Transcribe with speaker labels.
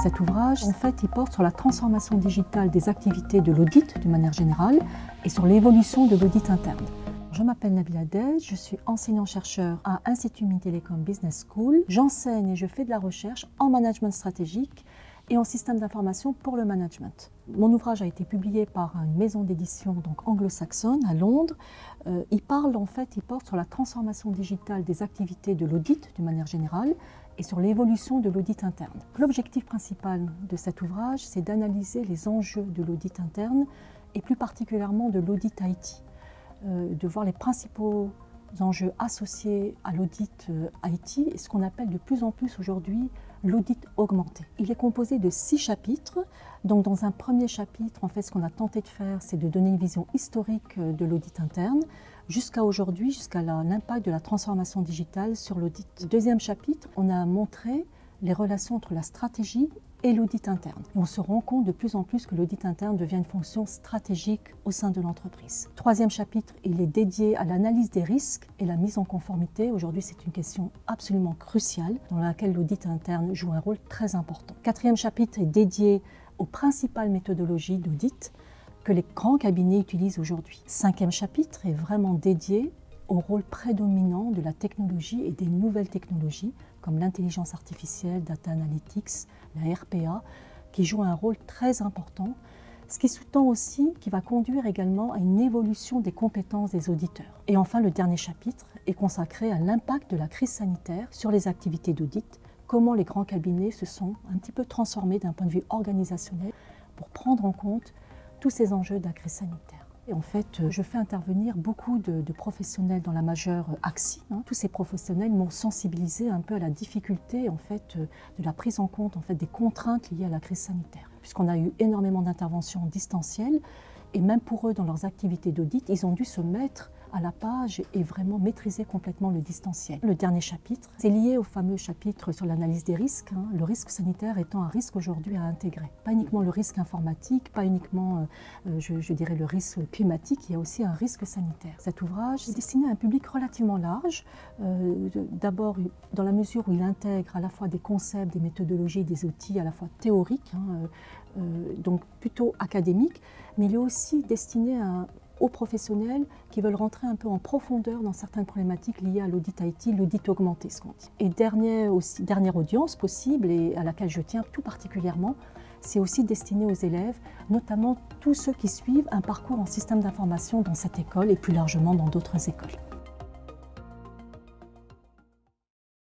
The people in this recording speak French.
Speaker 1: Cet ouvrage, en fait, il porte sur la transformation digitale des activités de l'audit de manière générale et sur l'évolution de l'audit interne. Je m'appelle Nabila Dej, je suis enseignant-chercheur à Institut Mines-Télécom Business School. J'enseigne et je fais de la recherche en management stratégique et en système d'information pour le management. Mon ouvrage a été publié par une maison d'édition anglo-saxonne à Londres. Il porte sur la transformation digitale des activités de l'audit de manière générale et sur l'évolution de l'audit interne. L'objectif principal de cet ouvrage, c'est d'analyser les enjeux de l'audit interne et plus particulièrement de l'audit IT, de voir les principaux enjeux associés à l'audit IT et ce qu'on appelle de plus en plus aujourd'hui l'audit augmenté. Il est composé de 6 chapitres. Donc dans un premier chapitre, en fait, ce qu'on a tenté de faire, c'est de donner une vision historique de l'audit interne jusqu'à aujourd'hui, jusqu'à l'impact de la transformation digitale sur l'audit. Deuxième chapitre, on a montré les relations entre la stratégie et l'audit interne. Et on se rend compte de plus en plus que l'audit interne devient une fonction stratégique au sein de l'entreprise. Troisième chapitre, il est dédié à l'analyse des risques et la mise en conformité. Aujourd'hui, c'est une question absolument cruciale dans laquelle l'audit interne joue un rôle très important. Quatrième chapitre est dédié aux principales méthodologies d'audit que les grands cabinets utilisent aujourd'hui. Cinquième chapitre est vraiment dédié au rôle prédominant de la technologie et des nouvelles technologies comme l'intelligence artificielle, data analytics, la RPA, qui jouent un rôle très important, ce qui sous-tend aussi qui va conduire également à une évolution des compétences des auditeurs. Et enfin, le dernier chapitre est consacré à l'impact de la crise sanitaire sur les activités d'audit, comment les grands cabinets se sont un petit peu transformés d'un point de vue organisationnel pour prendre en compte tous ces enjeux de la crise sanitaire. Et en fait, je fais intervenir beaucoup de professionnels dans la majeure AXI. Tous ces professionnels m'ont sensibilisé un peu à la difficulté en fait, de la prise en compte en fait, des contraintes liées à la crise sanitaire. Puisqu'on a eu énormément d'interventions distancielles et même pour eux, dans leurs activités d'audit, ils ont dû se mettre à la page et vraiment maîtriser complètement le distanciel. Le dernier chapitre, c'est lié au fameux chapitre sur l'analyse des risques, le risque sanitaire étant un risque aujourd'hui à intégrer. Pas uniquement le risque informatique, pas uniquement, je dirais, le risque climatique, il y a aussi un risque sanitaire. Cet ouvrage est destiné à un public relativement large, d'abord dans la mesure où il intègre à la fois des concepts, des méthodologies, des outils à la fois théoriques, donc plutôt académiques, mais il est aussi destiné aux professionnels qui veulent rentrer un peu en profondeur dans certaines problématiques liées à l'audit IT, l'audit augmenté, ce qu'on dit. Et dernière audience possible et à laquelle je tiens tout particulièrement, c'est aussi destiné aux élèves, notamment tous ceux qui suivent un parcours en système d'information dans cette école et plus largement dans d'autres écoles.